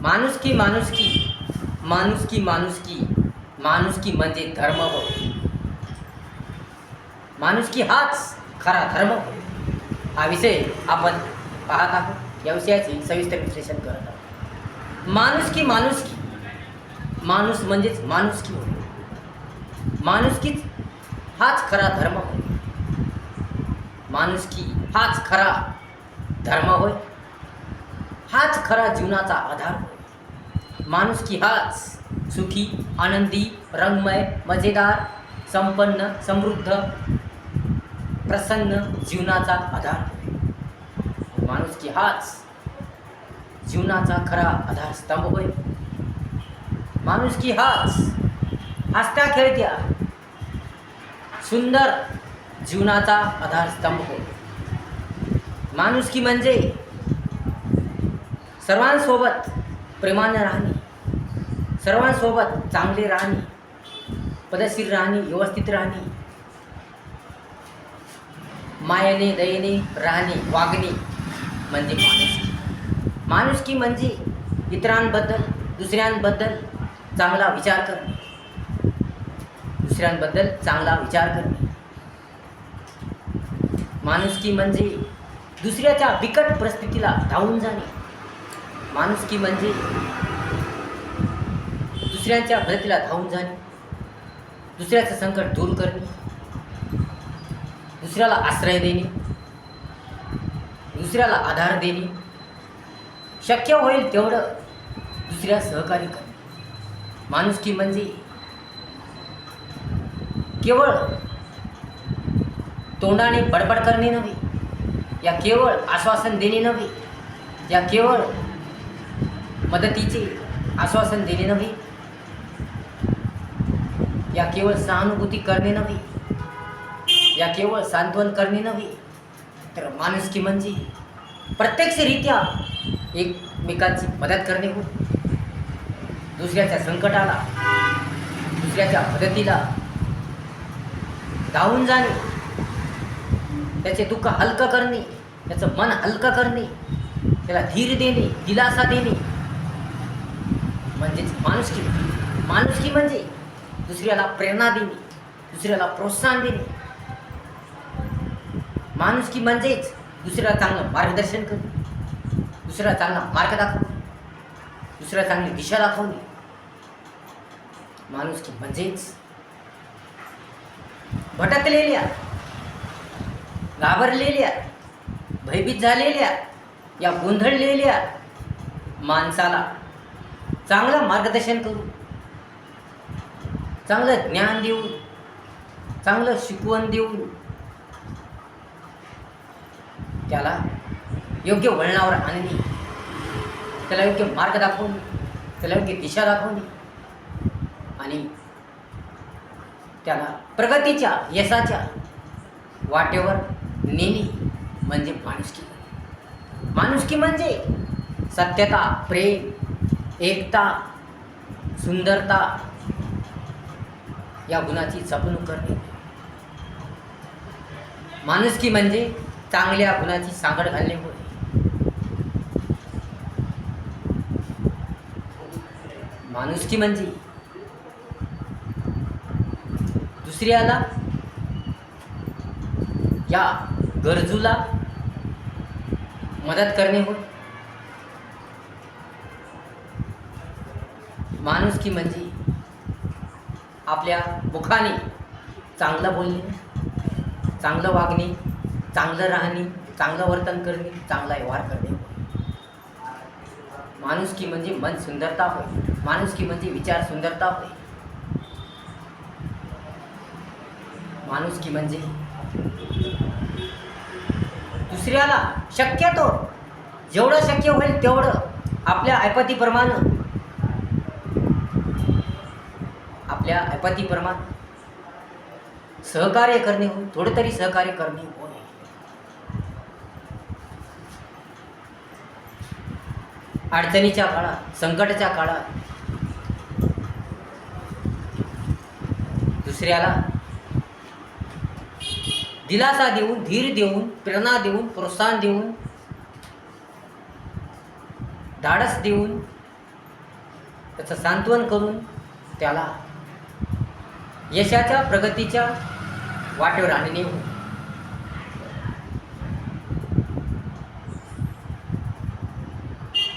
माणुसकी माणुसकी माणुसकी माणुसकी माणुसकी म्हणजे धर्म होय. माणुसकी हाच खरा धर्म होय. हा विषय आपण पाहत आहोत. या विषयाचे सविस्तर विश्लेषण करत आहोत. माणुसकी माणुसकी माणूस म्हणजेच माणुसकी होय. माणुसकीच हाच खरा धर्म होय. माणुसकी हाच खरा धर्म होय. हाच खरा जीवनाचा आधार होय. माणुसकी हाच सुखी, आनंदी, रंगमय, मजेदार, संपन्न, समृद्ध, प्रसन्न जीवनाचा आधार होय. माणुसकी हाच जीवनाचा खरा आधारस्तंभ होय. माणुसकी हाच हसत्या खेळत्या सुंदर जीवनाचा आधारस्तंभ होय. माणुसकी म्हणजे सर्वांसोबत प्रेमाने राहणे, सर्वांसोबत चांगले राहणे, पद्धतशीर राहणे, व्यवस्थित राहणे, मायेने दयेने राहणे, वागणे म्हणजे माणुसकी. माणुसकी म्हणजे इतरांबद्दल, दुसऱ्यांबद्दल चांगला विचार करणे, दुसऱ्यांबद्दल चांगला विचार करणे. माणुसकी म्हणजे दुसऱ्याच्या बिकट परिस्थितीला धावून जाणे. माणुसकी म्हणजे दुसऱ्यांच्या मदतीला धावून जाणे, दुसऱ्याचं संकट दूर करणे, दुसऱ्याला आश्रय देणे, दुसऱ्याला आधार देणे, शक्य होईल तेवढं दुसऱ्या सहकार्य करणे. माणुसकी म्हणजे केवळ तोंडाने बडबड करणे नव्हे, या केवळ आश्वासन देणे नव्हे, या केवळ मदतीचे आश्वासन देणे नव्हे, या केवळ सहानुभूती करणे नव्हे, या केवळ सांत्वन करणे नव्हे, तर माणुसकी म्हणजे प्रत्यक्षरित्या एकमेकांची मदत करणे हो. दुसऱ्याच्या संकटाला, दुसऱ्याच्या मदतीला धावून जाणे, त्याचे दुःख हलकं करणे, त्याचं मन हलकं करणे, त्याला धीर देणे, दिलासा देणे म्हणजेच माणुसकी. माणुसकी म्हणजे दुसऱ्याला प्रेरणा देणे, दुसऱ्याला प्रोत्साहन देणे. माणुसकी म्हणजेच दुसऱ्याला चांगलं मार्गदर्शन करणे, दुसऱ्याला चांगला मार्ग दाखवणे, दुसऱ्याला चांगली दिशा दाखवणे. माणुसकी म्हणजेच भटकलेल्या, घाबरलेल्या, भयभीत झालेल्या, या गोंधळलेल्या माणसाला चांगलं मार्गदर्शन करून, चांगलं ज्ञान देऊन, चांगलं शिकवण देऊन त्याला योग्य वळणावर आणणे, त्याला योग्य मार्ग दाखवणे, त्याला योग्य दिशा दाखवणे आणि त्याला प्रगतीच्या, यशाच्या वाटेवर नेणे म्हणजे माणुसकी. माणुसकी म्हणजे सत्यता, प्रेम, एकता, सुंदरता या गुणाची जपणूक करणे. माणुसकी म्हणजे चांगल्या गुणाची सांगड घालणे होय. माणुसकी म्हणजे दुसऱ्याला, या गरजूला मदत करणे होय. माणुसकी म्हणजे आपल्या मुखाने चांगलं बोलणे, चांगलं वागणे, चांगलं राहणे, चांगलं वर्तन करणे, चांगला व्यवहार करणे. माणुसकी म्हणजे मन सुंदरता होय. माणुसकी म्हणजे विचार सुंदरता होय. माणुसकी म्हणजे दुसऱ्याला शक्यतो जेवढं शक्य होईल तेवढं आपल्या ऐपतीप्रमाणे सहकार्य करणे होय. थोडं तरी सहकार्य करणे होय. अडचणीच्या काळात, संकटाच्या काळात दुसऱ्याला दिलासा देऊन, धीर देऊन, प्रेरणा देऊन, प्रोत्साहन देऊन, धाडस देऊन त्याचं सांत्वन करून त्याला यशाच्या प्रगतीच्या वाटेवर आणणे होय.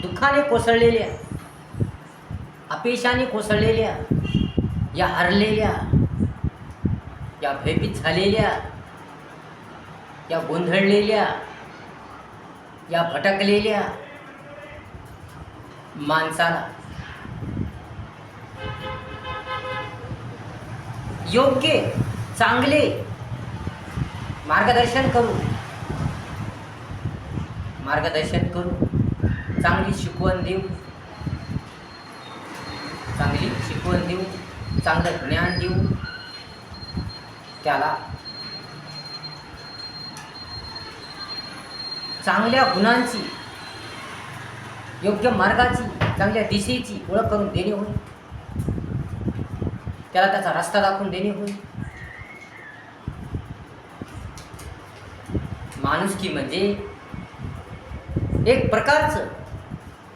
दुःखाने कोसळलेल्या, अपयशाने कोसळलेल्या, या हरलेल्या, या भयभीत झालेल्या, या गोंधळलेल्या, या भटकलेल्या माणसाला योग्य चांगले मार्गदर्शन करू, चांगली शिकवण देऊ, चांगलं ज्ञान देऊ, त्याला चांगल्या गुणांची, योग्य मार्गाची, चांगल्या दिशेची ओळख करून देणे होय. त्याला त्याचा रस्ता दाखवून देणे होय. माणुसकी म्हणजे एक प्रकारचं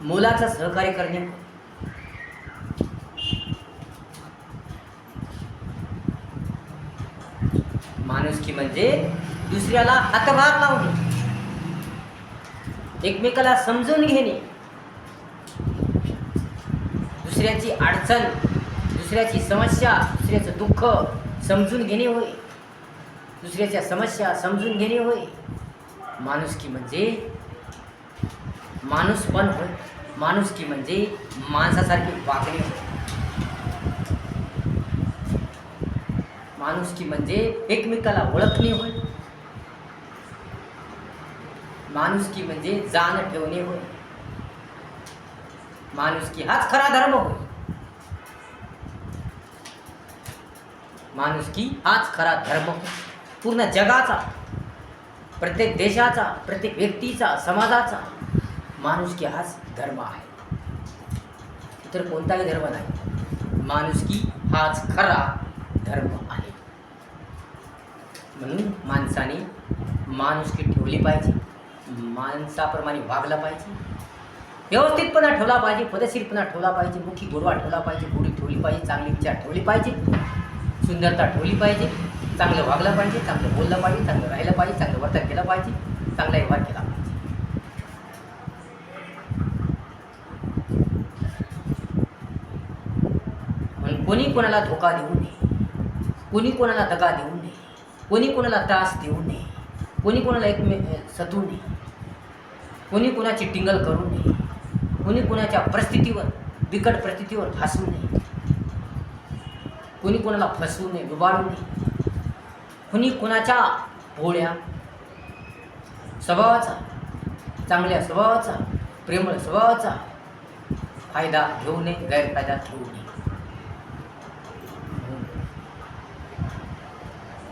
मोलाचं सहकार्य करणे. माणुसकी म्हणजे दुसऱ्याला हातभार लावणे, एकमेकाला समजून घेणे, दुसऱ्याची अडचण, दुसऱ्याची समस्या, दुसऱ्याचं दुःख समजून घेणे होय. दुसऱ्याच्या समस्या समजून घेणे होय. माणुसकी म्हणजे माणूसपण होय. माणुसकी म्हणजे माणसासारखे वागणे होय. माणुसकी म्हणजे एकमेकाला ओळखणे होय. माणुसकी म्हणजे जाण ठेवणे होय. माणुसकी हाच खरा धर्म होय. माणुसकी हाच खरा धर्म होय. पूर्ण जगाचा, प्रत्येक देशाचा, प्रत्येक व्यक्तीचा, समाजाचा माणुसकी हाच धर्म आहे. इतर कोणताही धर्म नाही. माणुसकी हाच खरा धर्म आहे. म्हणून माणसाने माणुसकी ठेवली पाहिजे, माणसाप्रमाणे वागलं पाहिजे, व्यवस्थितपणा ठेवला पाहिजे, पदशीरपणा ठेवला पाहिजे, मुखी गोडवा ठेवला पाहिजे, गोडी ठेवली पाहिजे, चांगले विचार ठेवले पाहिजे, सुंदरता ठेवली पाहिजे, चांगलं वागलं पाहिजे, चांगलं बोललं पाहिजे, चांगलं राहिलं पाहिजे, चांगलं वर्तन केलं पाहिजे, चांगला व्यवहार केला पाहिजे. म्हणून कोणी कोणाला धोका देऊ नये, कोणी कोणाला दगा देऊ नये, कोणी कोणाला त्रास देऊ नये, कोणी कोणाला सतू नये, कोणी कोणाची टिंगल करू नये, कोणी कोणाच्या परिस्थितीवर, बिकट परिस्थितीवर हसू नये, कोणी कोणाला फसवू नये, डुबाडू नये, कोणी कोणाच्या भोळ्या स्वभावाचा, चांगल्या स्वभावाचा, प्रेमळ स्वभावाचा फायदा घेऊ नये, गैरफायदा घेऊ नये.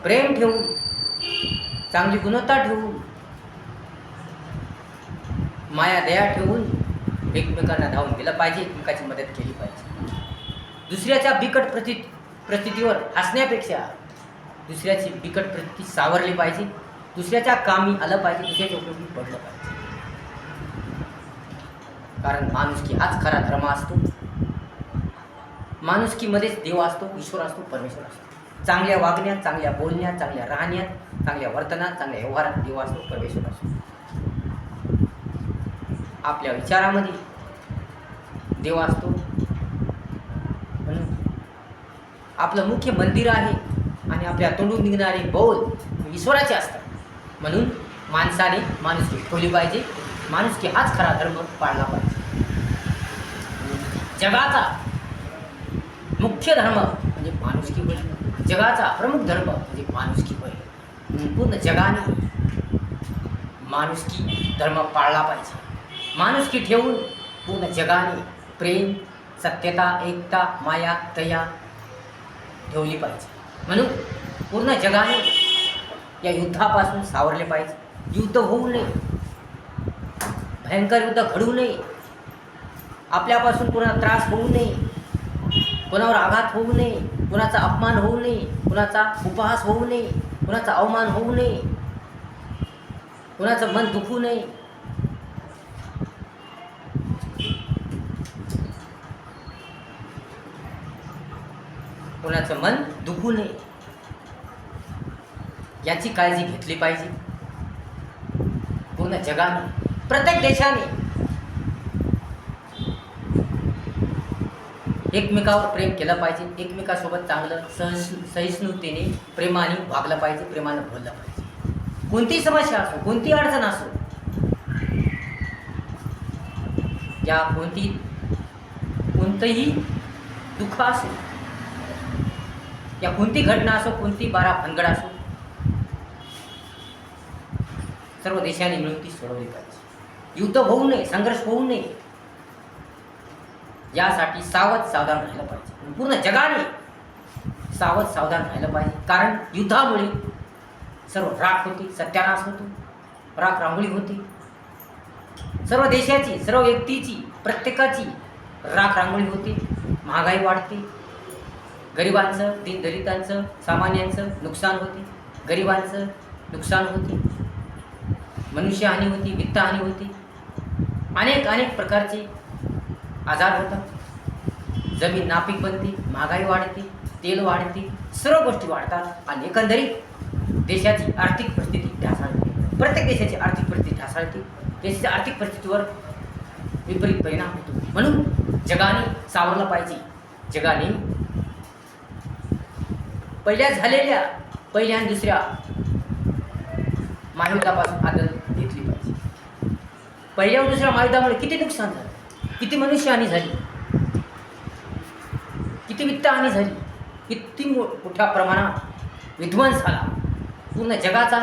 प्रेम ठेवून, चांगली गुणवत्ता ठेवून, माया दया ठेवून एकमेकांना धावून गेलं पाहिजे, एकमेकाची मदत केली पाहिजे. दुसऱ्याच्या बिकट परिस्थितीवर हसण्यापेक्षा दुसऱ्याची बिकट परिस्थिती सावरली पाहिजे, दुसऱ्याच्या कामी आलं पाहिजे, दुसऱ्याच्या उपयोगी पडलं पाहिजे. कारण माणुसकी हाच खरा धर्म असतो. माणुसकीमध्येच देव असतो, ईश्वर असतो, परमेश्वर असतो. चांगल्या वागण्यात, चांगल्या बोलण्यात, चांगल्या राहण्यात, चांगल्या वर्तनात, चांगल्या व्यवहारात देव असतो, परमेश्वर असतो. आपल्या विचारामध्ये देव असतो. म्हणून आपलं मुख्य मंदिर आहे आणि आपल्या तोंडून निघणारे बोल ईश्वराचे असतात. म्हणून माणसाने माणुसकी ठेवली पाहिजे, माणुसकी हाच खरा धर्म पाळला पाहिजे. जगाचा मुख्य धर्म म्हणजे माणुसकी होय. जगाचा प्रमुख धर्म म्हणजे माणुसकी होय. पूर्ण जगाने माणुसकी धर्म पाळला पाहिजे. माणुसकी ठेवून पूर्ण जगाने प्रेम, सत्यता, एकता, माया, दया ठेवली पाहिजे. म्हणून पूर्ण जगाने या युद्धापासून सावरले पाहिजे. युद्ध होऊ नये, भयंकर युद्ध घडू नये, आपल्यापासून कोणाला त्रास होऊ नये, कोणावर आघात होऊ नये, कुणाचा अपमान होऊ नये, कुणाचा उपहास होऊ नये, कुणाचा अवमान होऊ नये, कुणाचं मन दुखू नये. कोणाचं मन दुखू नये याची काळजी घेतली पाहिजे. पूर्ण जगाने, प्रत्येक देशाने एकमेकावर प्रेम केलं पाहिजे. एकमेकासोबत चांगलं सहिष्णुतेने प्रेमाने वागलं पाहिजे, प्रेमानं बोललं पाहिजे. कोणती समस्या असो, कोणती अडचण असो, या कोणतंही दुःख असो, या कोणती घटना असो, कोणती बारा भानगड असो, सर्व देशांनी मिळून ती सोडवली पाहिजे. युद्ध होऊ नये, संघर्ष होऊ नये यासाठी सावधान राहिलं पाहिजे. पूर्ण जगाने सावधान राहिलं पाहिजे. कारण युद्धामुळे सर्व राख होती, सत्यानाश होतो, राख रांगोळी होती. सर्व देशाची, सर्व व्यक्तीची, प्रत्येकाची राख रांगोळी होती. महागाई वाढते, गरिबांचं, दीनदलितांचं, सामान्यांचं नुकसान होते, गरिबांचं नुकसान होते, मनुष्यहानी होती, वित्तहानी होती, अनेक प्रकारचे आजार होतात, जमीन नापीक बनते, महागाई वाढते, तेल वाढते, सर्व गोष्टी वाढतात आणि एकंदरीत देशाची आर्थिक परिस्थिती ढासळते. प्रत्येक देशाची आर्थिक परिस्थिती ढासळते. देशाच्या आर्थिक परिस्थितीवर विपरीत परिणाम होतो. म्हणून जगाने सावरलं पाहिजे. जगाने पहिल्या आणि दुसऱ्या महायुद्धापासून आदर घेतली पाहिजे. पहिल्या आणि दुसऱ्या महायुद्धामुळे किती नुकसान झालं, किती मनुष्यहानी झाली, किती वित्तहानी झाली, किती मोठ्या प्रमाणात विध्वंस झाला. पूर्ण जगाचा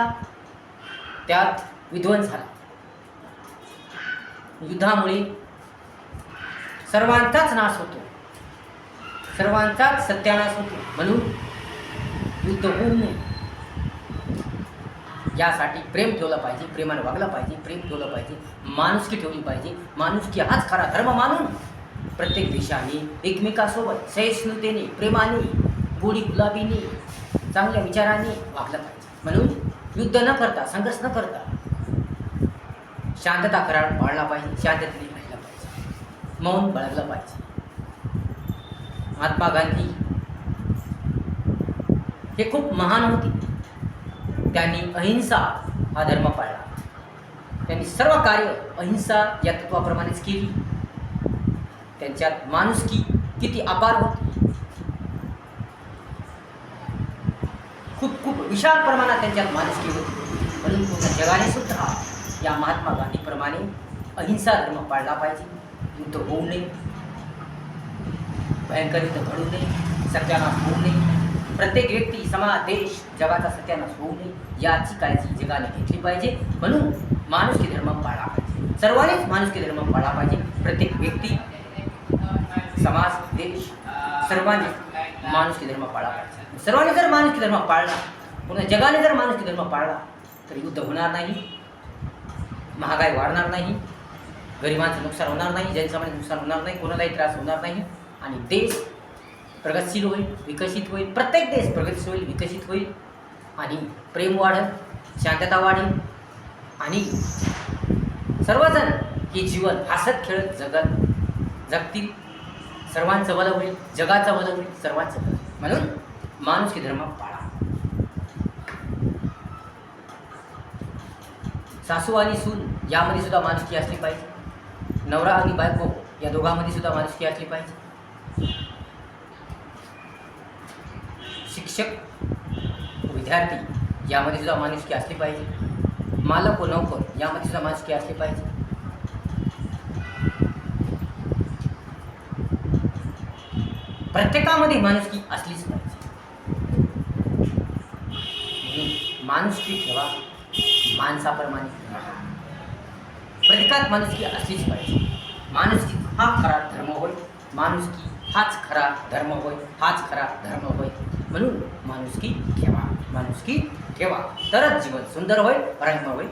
त्यात विध्वंस झाला. युद्धामुळे सर्वांचाच नाश होतो, सर्वांचाच सत्यानाश होतो. म्हणून युद्ध होऊ नये यासाठी प्रेम ठेवलं पाहिजे, प्रेमाने वागलं पाहिजे, प्रेम ठेवलं पाहिजे, माणुसकी ठेवली पाहिजे. माणुसकी हाच खरा धर्म मानून प्रत्येक देशाने एकमेकासोबत सहिष्णुतेने, प्रेमाने, गोडी गुलाबीने, चांगल्या विचाराने वागलं पाहिजे. म्हणून युद्ध न करता, संघर्ष न करता शांतता करार पाळला पाहिजे, शांततेने राहिलं पाहिजे, मौन बाळगलं पाहिजे. महात्मा गांधी हे खूप महान होते. त्यांनी अहिंसा हा धर्म पाळला. त्यांनी सर्व कार्य अहिंसा या तत्वाप्रमाणेच केली. त्यांच्यात माणुसकी किती अपार होती. खूप विशाल प्रमाणात त्यांच्यात माणुसकी होती. म्हणून पूर्ण जगाने सुद्धा या महात्मा गांधीप्रमाणे अहिंसा धर्म पाळला पाहिजे. युद्ध होऊ नये, भयंकर युद्ध घडू नये, सत्यानाश होऊ नये, प्रत्येक व्यक्ती, समाज, देश, जगाचा सत्यानाश होऊ नये याची काळजी जगाने घेतली पाहिजे. म्हणून माणुसकी धर्म पाळला पाहिजे. सर्वांनीच माणुसकी धर्म पाळला पाहिजे. प्रत्येक व्यक्ती, समाज, देश, सर्वांनी माणुसकी धर्म पाळला पाहिजे. सर्वांनी जर माणुसकी धर्म पाळला, पूर्ण जगाने जर माणुसकी धर्म पाळला तर युद्ध होणार नाही, महागाई वाढणार नाही, गरिबांचं नुकसान होणार नाही, जनसामान्यांचं नुकसान होणार नाही, कोणालाही त्रास होणार नाही आणि देश प्रगतशील होईल, विकसित होईल. प्रत्येक देश प्रगतशील होईल, विकसित होईल आणि प्रेम वाढेल, शांतता वाढेल आणि सर्वजण हे जीवन हसत खेळत जगतील. सर्वांचं भलं होईल, जगाचं भलं होईल, सर्वांचं भलं. म्हणून माणुसकी धर्म पाळा. सासू आणि सून यामध्ये सुद्धा माणुसकी असली पाहिजे. नवरा आणि बायको या दोघांमध्ये सुद्धा माणुसकी असली पाहिजे. शिक्षक, विद्यार्थी यामध्ये सुद्धा माणुसकी असली पाहिजे. मालक व नोकर यामध्ये सुद्धा माणुसकी असली पाहिजे. प्रत्येकामध्ये माणुसकी असलीच पाहिजे. म्हणून माणुसकी ठेवा, माणसाप्रमाणे राहा. प्रत्येकात माणुसकी असलीच पाहिजे. माणुसकी हा खरा धर्म होय, माणुसकी हाच खरा धर्म होय, हाच खरा धर्म होय. म्हणून माणुसकी ठेवा, माणुसकी ठेवा, तरच जीवन सुंदर होईल, रंगमय होईल.